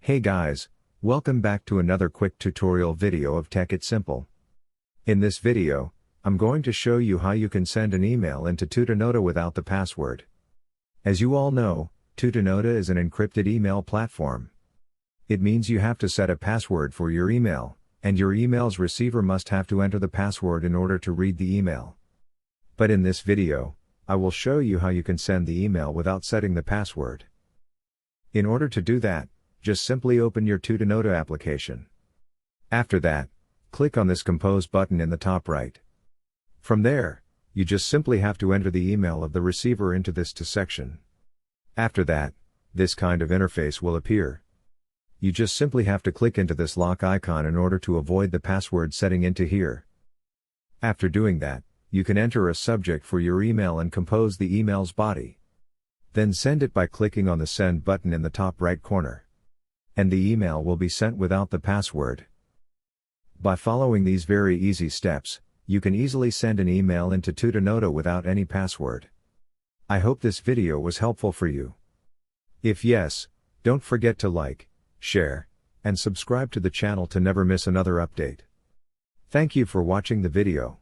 Hey guys, welcome back to another quick tutorial video of Tech It Simple. In this video, I'm going to show you how you can send an email into Tutanota without the password. As you all know, Tutanota is an encrypted email platform. It means you have to set a password for your email, and your email's receiver must have to enter the password in order to read the email. But in this video, I will show you how you can send the email without setting the password. In order to do that, just simply open your Tutanota application. After that, click on this Compose button in the top right. From there, you just simply have to enter the email of the receiver into this section. After that, this kind of interface will appear. You just simply have to click into this lock icon in order to avoid the password setting into here. After doing that, you can enter a subject for your email and compose the email's body. Then send it by clicking on the Send button in the top right corner. And the email will be sent without the password. By following these very easy steps, you can easily send an email into Tutanota without any password. I hope this video was helpful for you. If yes, don't forget to like, share, and subscribe to the channel to never miss another update. Thank you for watching the video.